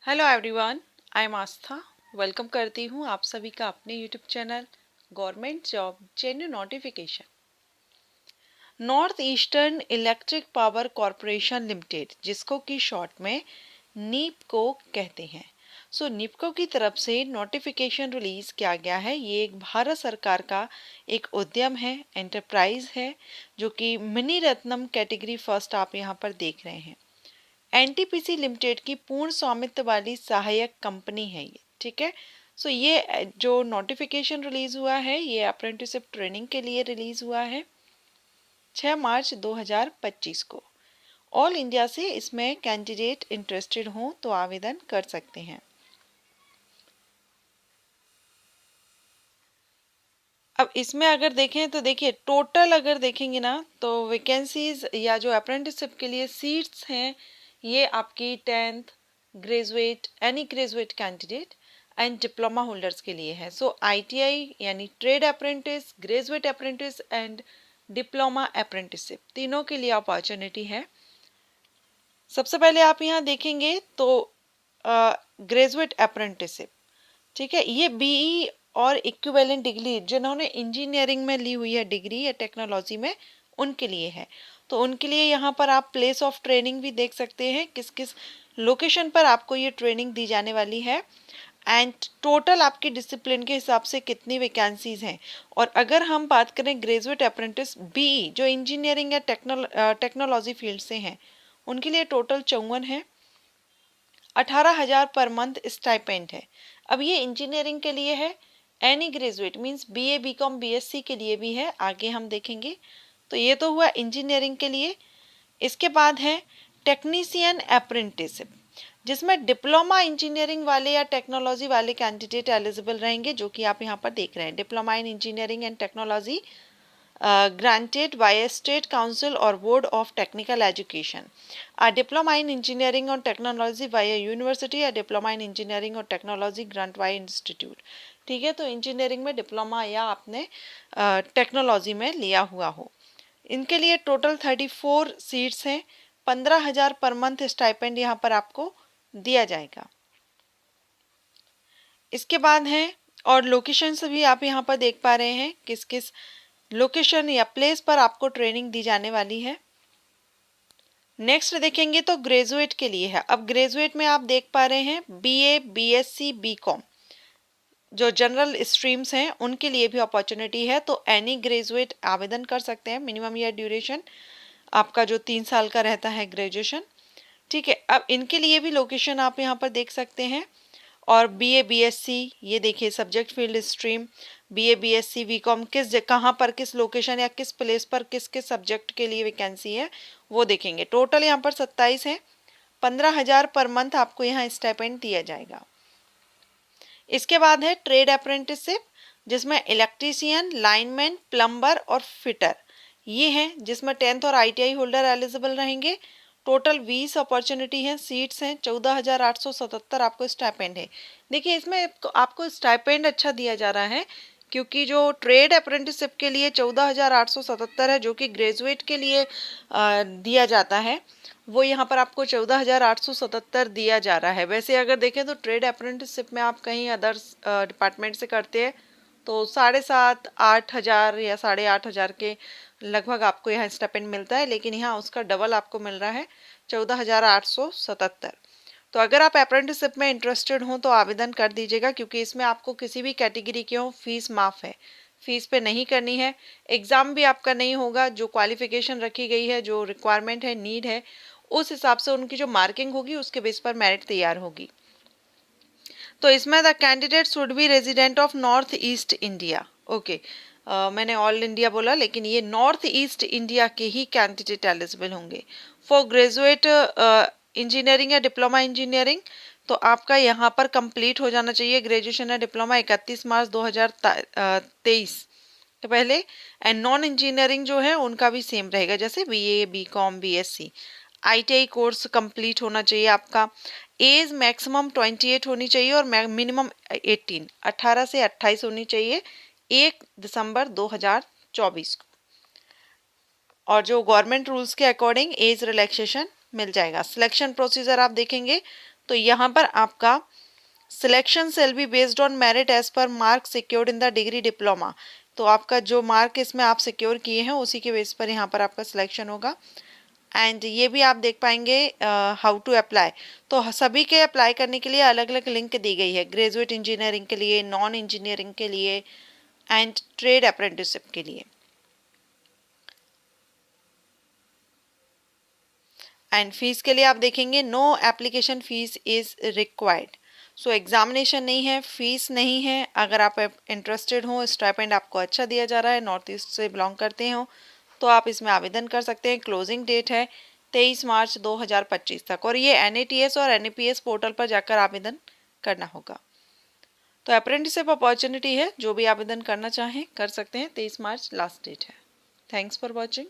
Hello everyone, I am Aastha. Welcome करती हूँ आप सभी का अपने YouTube channel government job genuine notification. North eastern electric power corporation limited, जिसको कि शॉर्ट में नीपको कहते हैं। नीपको की तरफ से नोटिफिकेशन रिलीज किया गया है। ये एक भारत सरकार का एक उद्यम है, एंटरप्राइज है, जो कि मिनी रत्नम कैटेगरी फर्स्ट आप यहाँ पर देख रहे हैं। एनटीपीसी लिमिटेड की पूर्ण स्वामित्व वाली सहायक कंपनी है ये, ठीक है। ये जो नोटिफिकेशन रिलीज हुआ है, ये अप्रेंटिसशिप ट्रेनिंग के लिए रिलीज हुआ है 6 मार्च 2025 को। ऑल इंडिया से इसमें कैंडिडेट इंटरेस्टेड हो तो आवेदन कर सकते हैं। अब इसमें अगर देखें तो देखिए, टोटल अगर देखेंगे ना तो वैकेंसीज या जो अप्रेंटिसशिप के लिए सीट्स हैं, ये आपकी 10th graduate, any graduate candidate and diploma holders के लिए है। आईटीआई यानी trade apprentice, graduate apprentice and diploma apprenticeship, तीनों के लिए अपॉर्चुनिटी है। सबसे पहले आप यहाँ देखेंगे तो ग्रेजुएट अप्रेंटिसशिप, ठीक है, ये बीई और इक्विवेलेंट डिग्री जिन्होंने इंजीनियरिंग में ली हुई है डिग्री या टेक्नोलॉजी में, उनके लिए है। तो उनके लिए यहाँ पर आप प्लेस ऑफ ट्रेनिंग भी देख सकते हैं, किस किस लोकेशन पर आपको ये ट्रेनिंग दी जाने वाली है एंड टोटल आपकी डिसिप्लिन के हिसाब से कितनी वैकेंसीज हैं। और अगर हम बात करें ग्रेजुएट अप्रेंटिस बीई जो इंजीनियरिंग या टेक्नोलॉजी फील्ड से हैं, उनके लिए टोटल 54 है। 18,000 पर मंथ स्टाइपेंड है। अब ये इंजीनियरिंग के लिए है। Any graduate means BA BCom BSc के लिए भी है, आगे हम देखेंगे। तो ये तो हुआ इंजीनियरिंग के लिए। इसके बाद है टेक्नीशियन अप्रेंटिसशिप, जिसमें डिप्लोमा इंजीनियरिंग वाले या टेक्नोलॉजी वाले कैंडिडेट एलिजिबल रहेंगे, जो कि आप यहाँ पर देख रहे हैं। Diploma in engineering and technology granted by a state council or board of technical education, a diploma in engineering or technology by a university, a diploma in engineering or technology grant by institute। ठीक है, तो engineering में diploma या आपने technology में लिया हुआ हो, इनके लिए टोटल 34 सीट्स हैं। 15,000 पर मंथ स्टाइपेंड यहाँ पर आपको दिया जाएगा। इसके बाद है, और लोकेशन भी आप यहाँ पर देख पा रहे हैं किस किस लोकेशन या प्लेस पर आपको ट्रेनिंग दी जाने वाली है। नेक्स्ट देखेंगे तो ग्रेजुएट के लिए है। अब ग्रेजुएट में आप देख पा रहे हैं बीए बीएससी बीकॉम जो जनरल स्ट्रीम्स हैं, उनके लिए भी अपॉर्चुनिटी है। तो एनी ग्रेजुएट आवेदन कर सकते हैं। मिनिमम ईयर ड्यूरेशन आपका जो 3 साल का रहता है ग्रेजुएशन, ठीक है। अब इनके लिए भी लोकेशन आप यहाँ पर देख सकते हैं। और बीए बीएससी, ये देखिए subject field stream BA BSc BCom किस कहाँ पर, किस लोकेशन या किस प्लेस पर, किस किस सब्जेक्ट के लिए वैकेंसी है, वो देखेंगे। टोटल यहाँ पर 27 है। 15,000 पर मंथ आपको यहाँ स्टाइपेंड दिया जाएगा। इसके बाद है ट्रेड अप्रेंटिसशिप, जिसमें इलेक्ट्रीशियन, लाइनमैन, प्लम्बर और फिटर ये हैं, जिसमें 10th और आईटीआई होल्डर एलिजिबल रहेंगे। टोटल 20 अपॉर्चुनिटी हैं, सीट्स हैं। 14,877 आपको स्टाइपेंड है। देखिए, इसमें आपको स्टाइपेंड अच्छा दिया जा रहा है, क्योंकि जो ट्रेड अप्रेंटिसशिप के लिए 14,877 है, जो कि ग्रेजुएट के लिए दिया जाता है, वो यहाँ पर आपको 14,877 दिया जा रहा है। वैसे अगर देखें तो ट्रेड अप्रेंटिसशिप में आप कहीं अदर्स डिपार्टमेंट से करते हैं तो 7,500-8,000 या 8,500 के लगभग आपको यहाँ स्टाइपेंड मिलता है, लेकिन यहाँ उसका डबल आपको मिल रहा है 14,877। तो अगर आप अप्रेंटिसशिप में इंटरेस्टेड हो तो आवेदन कर दीजिएगा, क्योंकि इसमें आपको किसी भी कैटेगरी की हो फीस माफ़ है, फीस पे नहीं करनी है। एग्ज़ाम भी आपका नहीं होगा। जो क्वालिफिकेशन रखी गई है, जो रिक्वायरमेंट है, नीड है, उस हिसाब से उनकी जो मार्किंग होगी उसके बेस पर मेरिट तैयार होगी। तो इसमें the candidate should be resident of north east India. Okay, मैंने ऑल इंडिया बोला, लेकिन ये नॉर्थ ईस्ट इंडिया के ही कैंडिडेट एलिजिबल होंगे। फॉर ग्रेजुएट इंजीनियरिंग या डिप्लोमा इंजीनियरिंग, तो आपका यहाँ पर कंप्लीट हो जाना चाहिए ग्रेजुएशन या डिप्लोमा 31 मार्च 2023 के पहले। एंड नॉन इंजीनियरिंग जो है उनका भी सेम रहेगा, जैसे BA BCom BSc. ITI course complete होना चाहिए आपका। एज मैक्सिमम 28 होनी चाहिए और मिनिमम 18 से 28 होनी चाहिए 1 दिसंबर 2024 को। और जो गवर्नमेंट रूल्स के अकॉर्डिंग एज रिलैक्सेशन मिल जाएगा। सिलेक्शन प्रोसीजर आप देखेंगे तो यहाँ पर आपका selection shall be based on merit as per mark secured in the degree diploma. तो आपका जो मार्क इसमें आप सिक्योर किए हैं उसी के बेस पर यहाँ पर आपका सिलेक्शन होगा। एंड ये भी आप देख पाएंगे हाउ टू अप्लाई। तो सभी के अप्लाई करने के लिए अलग अलग लिंक दी गई है, ग्रेजुएट इंजीनियरिंग के लिए, नॉन इंजीनियरिंग के लिए एंड ट्रेड अप्रेंटिसशिप के लिए। एंड फीस के लिए आप देखेंगे no application fees is required. So examination नहीं है, फीस नहीं है। अगर आप इंटरेस्टेड हो, स्टाइपेंड आपको अच्छा दिया जा रहा है, नॉर्थ ईस्ट से बिलोंग करते हो, तो आप इसमें आवेदन कर सकते हैं। क्लोजिंग डेट है 23 मार्च 2025 तक और ये NATS और NAPS पोर्टल पर जाकर आवेदन करना होगा। तो अप्रेंटिसशिप अपॉर्चुनिटी है, जो भी आवेदन करना चाहें कर सकते हैं। 23 मार्च लास्ट डेट है। Thanks for watching.